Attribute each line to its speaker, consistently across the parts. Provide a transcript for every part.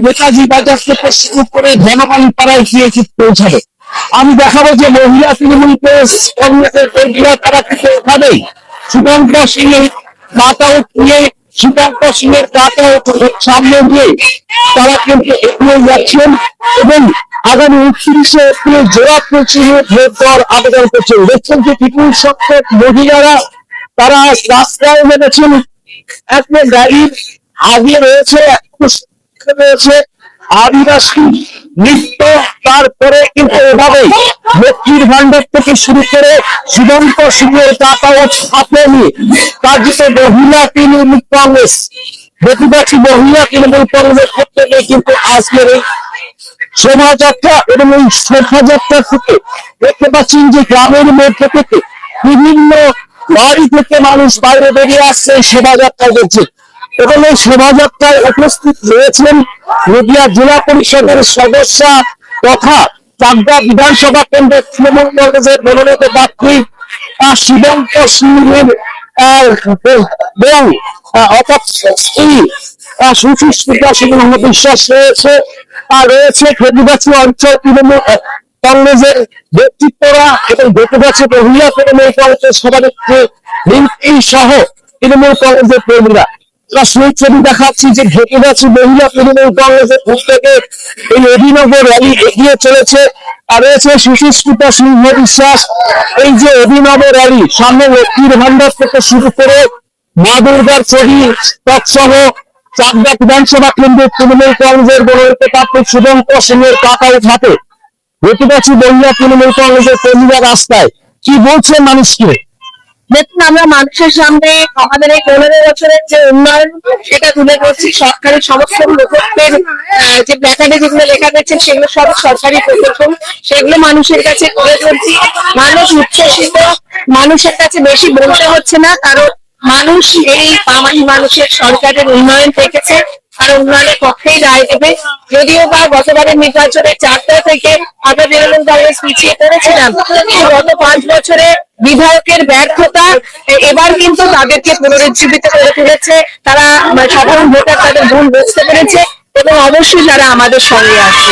Speaker 1: নেতাজি বাজার থেকে শুরু করে জনগণ পাড়ায় গিয়েছি পৌঁছাবে। আমি দেখাবো যে মহিলা তৃণমূল কংগ্রেসের কর্মীরা তারা কিন্তু ওখানেই সুকান্ত সিং এর কাট আউট নিয়ে সুকান্ত সিং এর কাট আউট সামনে দিয়ে তারা কিন্তু এগিয়ে যাচ্ছেন এবং আগামী 29শে এপ্রিল জোড়া প্রচারে ভোট দেওয়ার আবেদন করছেন। দেখছেন যে বিপুল সংখ্যক মহিলারা তারা রাস্তায় নেমেছেন। একটা গাড়ির আগে রয়েছে আদিবাসী নৃত্য, তারপরে কিন্তু এভাবে লক্ষ্মীর ভান্ডার থেকে শুরু করে সুকান্ত সিং এর কাট আউট হাতে নিয়ে কার্যত মহিলা তৃণমূল কংগ্রেস বেশিরভাগই মহিলা তৃণমূল কংগ্রেস করতে গিয়ে কিন্তু আজকের এই শোভাযাত্রা এবং এই শোভাযাত্রা থেকে দেখতে পাচ্ছেন যে গ্রামের মধ্যে থেকে বিভিন্ন বাড়ি থেকে মানুষ বাইরে বেরিয়ে আসছে এই শোভাযাত্রা দেখছে এবং এই শোভাযাত্রায় উপস্থিত রয়েছেন নদিয়া জেলা পরিষদের সদস্য তথা চাকদা বিধানসভা কেন্দ্রের তৃণমূল কংগ্রেসের মনোনীত প্রার্থী সুকান্ত সিং এর এবং সুচিস্মিতা সিং বিশ্বাস রয়েছে। আর রয়েছে খেদিবাসী অঞ্চল তৃণমূল কংগ্রেসের ব্যক্তিত্বরা এবং বেঁচে মহিলা তৃণমূল কংগ্রেসের সভানেত্রী রিঙ্কি সহ তৃণমূল কংগ্রেসের কর্মীরা। সেই ছবি দেখাচ্ছি যে ঘেটেবাসী মহিলা তৃণমূল কংগ্রেসের পক্ষ থেকে এই অভিনব র্যালি এগিয়ে চলেছে। আর রয়েছে সুচিস্মিতা সিংহ বিশ্বাস। এই যে অভিনব র্যালি সামনে লক্ষ্মীর ভান্ডার থেকে শুরু করে মা দুর্গার ছবি সহ চাকদা বিধানসভা কেন্দ্রের তৃণমূল কংগ্রেসের মনোনীত প্রার্থী সুকান্ত সিং এর কাট আউট হাতে ঘেটেবাসী মহিলা তৃণমূল কংগ্রেসের কর্মীরা রাস্তায় কি বলছেন মানুষকে?
Speaker 2: দেখুন, আমরা মানুষের সামনে আমাদের এই 15 বছরের যে উন্নয়ন সেটা তুলে ধরছি। সরকারি সমস্ত প্রকল্পের যে প্ল্যাকার্ডে যেগুলো লেখা দেখছেন সেগুলো সব সরকারি প্রকল্প, সেগুলো মানুষের কাছে তুলে ধরছি। মানুষ উচ্ছ্বসিত, মানুষের কাছে বেশি বলতে হচ্ছে না, কারণ মানুষ এই বাঙালি মানুষের সরকারের উন্নয়ন দেখেছে আর উন্নয়নের পক্ষেই রায় দেবে। যদিও বা গতবারের নির্বাচনে 4টা থেকে আমরা তৃণমূল কংগ্রেস পিছিয়ে পড়েছিলাম, গত 5 বছরে বিধায়কের ব্যর্থতা এবার কিন্তু তাদেরকে পুনরুজ্জীবিত করে তুলেছে। তারা সাধারণ ভোটার তাদের ভুল বুঝতে পেরেছে এবং অবশ্যই তারা আমাদের সঙ্গে আছে।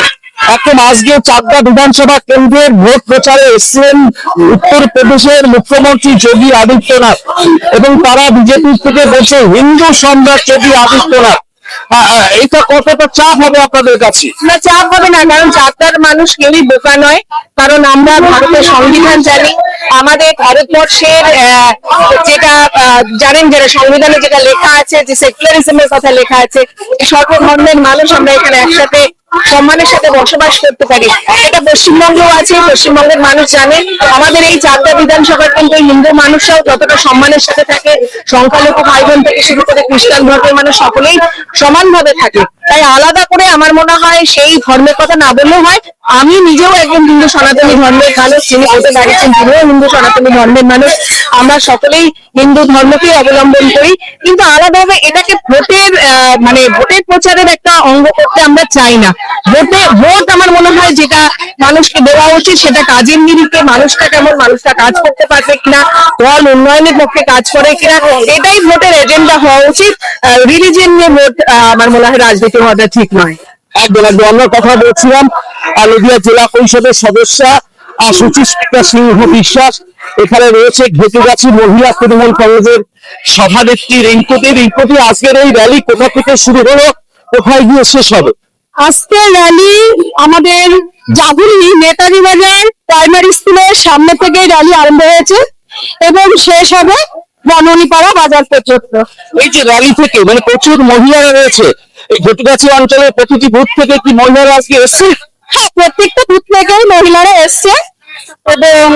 Speaker 1: এখন আজকে চাকদা বিধানসভা কেন্দ্রের ভোট প্রচারে এসেছেন উত্তরপ্রদেশের মুখ্যমন্ত্রী যোগী আদিত্যনাথ এবং তারা বিজেপি থেকে বলছে হিন্দু সম্রাট যোগী আদিত্যনাথ। এটা কতটা চাপ হবে আপনাদের কাছে?
Speaker 2: না, চাপ হবে না, কারণ চাকদার মানুষ কেউই বোকা নয়। কারণ আমরা ভারতের সংবিধান জানি, আমাদের ভারতবর্ষের যেটা জানেন, যেটা সংবিধানে যেটা লেখা আছে, যে সেকুলারিজমের কথা লেখা আছে, সর্বধর্মের মানুষ আমরা এখানে একসাথে সম্মানের সাথে বসবাস করতে পারি। এটা পশ্চিমবঙ্গেও আছে, পশ্চিমবঙ্গের মানুষ জানে। আমাদের এই চাকদা বিধানসভার কিন্তু হিন্দু মানুষরাও যতটা সম্মানের সাথে থাকে, সংখ্যালঘু ভাই বোন থেকে শুরু করে খ্রিস্টান ধর্মের মানুষ সকলেই সমানভাবে থাকে। তাই আলাদা করে আমার মনে হয় সেই ধর্মের কথা না বললেও হয়। আমি নিজেও একজন হিন্দু সনাতনী ধর্মের মানুষ, যিনি বলতে পারছেন তিনিও হিন্দু সনাতনী ধর্মের মানুষ। আমরা সকলেই হিন্দু ধর্মকেই অবলম্বন করি, কিন্তু আলাদাভাবে এটাকে ভোটের ভোটের প্রচারের একটা অঙ্গ করতে আমরা চাই না। ভোট আমার মনে হয় যেটা মানুষকে দেওয়া উচিত, সেটা কাজের নিরিখে মানুষটা কেমন, মানুষটা কাজ করতে পারবে কিনা, দল উন্নয়নের পক্ষে কাজ করে কিনা, এটাই ভোটের এজেন্ডা হওয়া উচিত। রিলিজিয়ন নিয়ে ভোট আমার মনে হয় রাজনীতি হওয়াটা ঠিক নয়।
Speaker 1: একদম আমরা কথা বলছিলাম নদিয়া জেলা পরিষদের সদস্য সুচিস্মিতা সিংহ বিশ্বাস। এখানে রয়েছে ঘেটুগাছি মহিলা তৃণমূল কংগ্রেসের সভানেত্রী রিঙ্কুতি। আজকের এই র্যালি কোথা থেকে শুরু হলো, কোথায় গিয়ে শেষ হবে?
Speaker 2: আজকের র্যালি আমাদের জাগুরি নেতাজি বাজার প্রাইমারি স্কুলের সামনে থেকে র্যালি আরম্ভ হয়েছে এবং শেষ হবে বননীপাড়া বাজার পর্যন্ত।
Speaker 1: এই যে র্যালি থেকে প্রচুর মহিলারা রয়েছে, এই ঘেটুগাছি অঞ্চলের প্রতিটি বুথ থেকে কি মহিলারা আজকে এসছে?
Speaker 2: হ্যাঁ, প্রত্যেকটা বুথ থেকেই মহিলারা এসছে এবং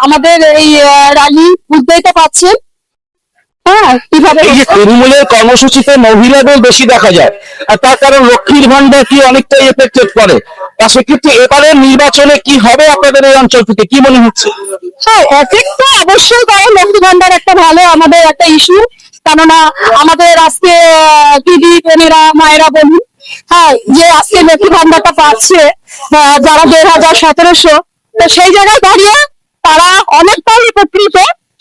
Speaker 2: আমাদের এই র্যালি বুঝতেই তো পাচ্ছেন কিভাবে
Speaker 1: তৃণমূলের কর্মসূচিতে মহিলাদের বেশি দেখা যায়, আর তার কারণ লক্ষ্মীর ভান্ডার কি অনেকটাই এফেক্টেড করে। সেক্ষেত্রে এবারের নির্বাচনে কি হবে আপনাদের এই অঞ্চল থেকে কি মনে হচ্ছে?
Speaker 2: হ্যাঁ, এফেক্ট তো অবশ্যই করে। লক্ষ্মী ভান্ডার একটা ভালো আমাদের একটা ইস্যু, কেননা আমাদের আজকে দিদি বোনেরা মায়েরা বলুন যে আজকে লক্ষ্মী ভান্ডারটা পাচ্ছে যারা 2017-1700, তো সেই জায়গায় দাঁড়িয়ে তারা অনেকটাই উপকৃত।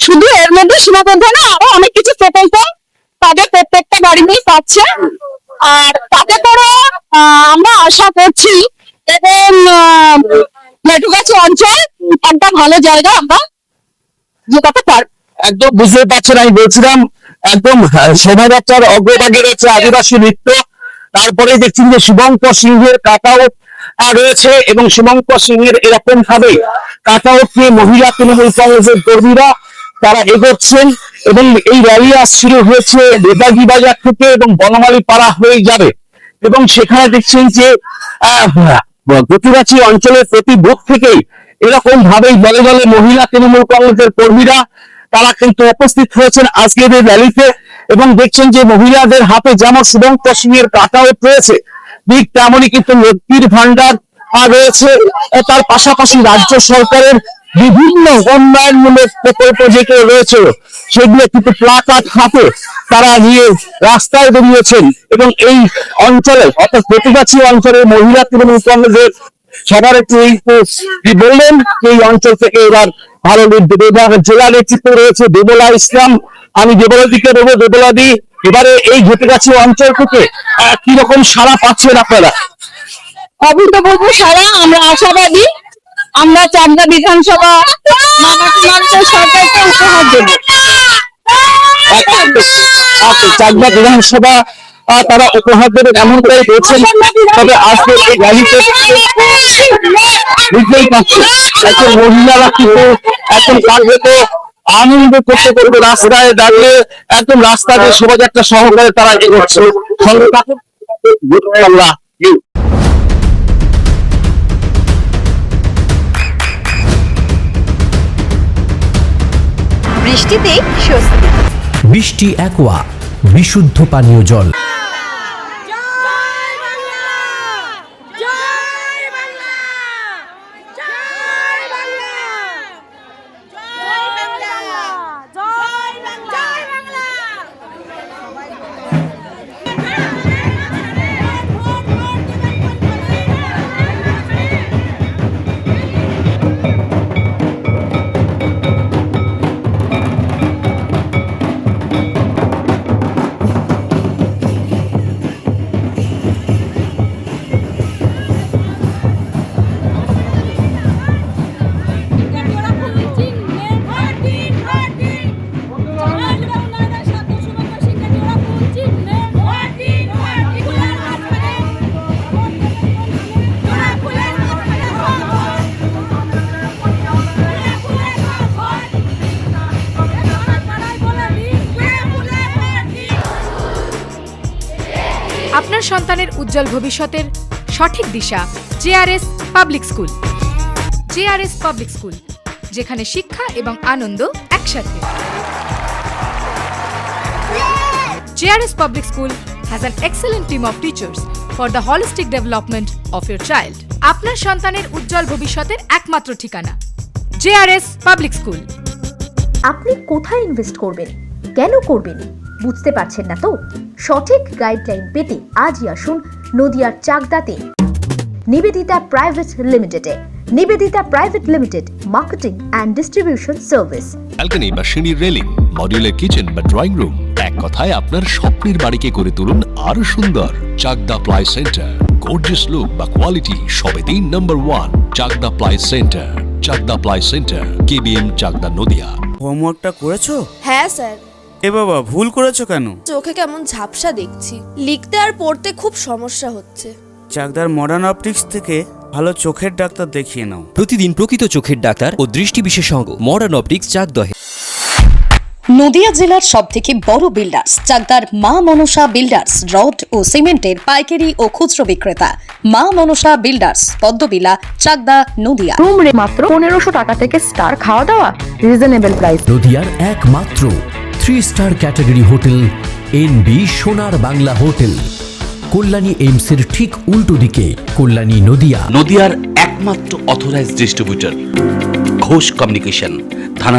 Speaker 2: শুধু এর মধ্যে সীমাবদ্ধ না, আরো অনেক কিছু প্রকল্প তাদের প্রত্যেকটা বাড়িতেই পাচ্ছে। আর তাতে করে আমরা আশা করছি এবং মেটুগাছি অঞ্চল একটা ভালো জায়গা আমরা জেতাতে পারবো।
Speaker 1: একদম বুঝতে পারছেন, আমি বলছিলাম একদম শোভাযাত্রার অগ্রভাগে রয়েছে আদিবাসী নৃত্য, তারপরে দেখছেন যে শুভঙ্কর সিংহের কাটাউট রয়েছে এবং শুভঙ্কর সিংহের এরকম ভাবে কাটাউট নিয়ে মহিলা তৃণমূল কংগ্রেসের কর্মীরা তারা এগোচ্ছেন এবং এই র্যালি শুরু হয়েছে নেতাজি বাজার থেকে এবং বনমালী পাড়া হয়ে যাবে এবং সেখানে দেখছেন যে গতিবাচী অঞ্চলের প্রতি বুথ থেকেই এরকম ভাবেই দলে দলে মহিলা তৃণমূল কংগ্রেসের কর্মীরা তারা কিন্তু উপস্থিত হয়েছেন আজকের এই র্যালিতে এবং দেখছেন যে মহিলাদের হাতে যেমন শুভঙ্কর সিংহের কাটাউট রয়েছে, ঠিক তেমনই কিন্তু লক্ষ্মীর ভান্ডার রয়েছে। তার পাশাপাশি রাজ্য সরকারের বিভিন্ন উন্নয়নমূলক প্রকল্প যেগুলো রয়েছে সেগুলো কিন্তু প্লাকার্ড হাতে তারা নিয়ে রাস্তায় বেরিয়েছেন এবং এই অঞ্চলে অর্থাৎ প্রতিবাসী অঞ্চলের মহিলা তৃণমূল কংগ্রেসের সবার একটু কি বললেন, এই অঞ্চল থেকে এবার ভালো জেলা নেতৃত্ব রয়েছে দেবলা ইসলাম। আমি দেবলা দিকে দেবো, দেবলা দি এবারে এই ঘেটেগাছি অঞ্চল থেকে কি রকম সাড়া পাচ্ছেন আপনারা?
Speaker 2: অভূতপূর্ব সারা, আমরা আশাবাদী। আমরা চাকদা বিধানসভা সরকারকে উপহার দেব।
Speaker 1: চাকদা বিধানসভা তারা উপহার দেবেন এমনটাই বলছেন। তবে আজকে এই র্যালিতে বুঝতেই পারছি এখন মহিলারা কিন্তু এখন কার্যত আনন্দ করতে করতে রাস্তায় দাঁড়িয়ে একদম রাস্তা দিয়ে শোভাযাত্রা সহকারে তারা এগোচ্ছে। সঙ্গে থাকুন, বাংলা।
Speaker 3: বৃষ্টিতে স্বস্তি।
Speaker 4: বৃষ্টি অ্যাকোয়া বিশুদ্ধ পানীয় জল।
Speaker 3: আপনার সন্তানের উজ্জ্বল ভবিষ্যতের সঠিক দিশা JRS public school. JRS public school, যেখানে শিক্ষা এবং আনন্দ একসাথে। JRS public school has an excellent team of teachers for the holistic development of your child. আপনার সন্তানের উজ্জ্বল ভবিষ্যতের একমাত্র ঠিকানা জেআরএস পাবলিক স্কুল।
Speaker 5: আপনি কোথায় ইনভেস্ট করবেন, কেন করবেন, বুঝতে পারছেন না তো? সঠিক গাইডলাইন পেতে আজই আসুন নদিয়ার চাকদাতে নিবেদিতা প্রাইভেট লিমিটেডে। Nivedita private limited, marketing and distribution service.
Speaker 6: Balcony বা সিঁড়ির রেলিং, মডিউলার কিচেন বা ড্রয়িং রুম, এক কথায় আপনার স্বপ্নের বাড়িকে করে তুলুন আরো সুন্দর। Chakdaha ply centre, gorgeous look বা কোয়ালিটি সবেতেই number 1। Chakdaha ply centre, Chakdaha ply centre, KBM, Chakdaha, Nadia.
Speaker 7: হোমওয়ার্কটা করেছো?
Speaker 8: হ্যাঁ স্যার।
Speaker 7: এ বাবা, ভুল করেছো কেন?
Speaker 8: চোখে কেমন ঝাপসা দেখছি, লিখতে আর পড়তে খুব সমস্যা হচ্ছে।
Speaker 7: চাকদার মডার্ন অপটিক্স থেকে ভালো চোখের ডাক্তার দেখিয়ে নাও।
Speaker 4: প্রতিদিন প্রকৃত চোখের ডাক্তার ও দৃষ্টি বিশেষজ্ঞ মডার্ন অপটিক্স চাকদহে।
Speaker 9: নদিয়া জেলার সবথেকে বড় বিল্ডার্স চাকদার মা মনসা বিল্ডার্স, রড ও সিমেন্টের পাইকারি ও খুচরো বিক্রেতা। মা মনসা বিল্ডার্স, পদ্মবিলা, চাকদা, নদিয়া।
Speaker 2: রুম রে মাত্র 1500 টাকা থেকে স্টার, খাওয়া দাওয়া রিজনেবল প্রাইস।
Speaker 4: নদিয়ার একমাত্র 3 স্টার ক্যাটাগরি হোটেল এনবি সোনার বাংলা হোটেল, কল্যাণী এইমসের ঠিক উল্টো দিকে, কল্যাণী, নদিয়া।
Speaker 10: নদিয়ার একমাত্র অথরাইজড ডিস্ট্রিবিউটর ঘোষ কমিউনিকেশন, থানা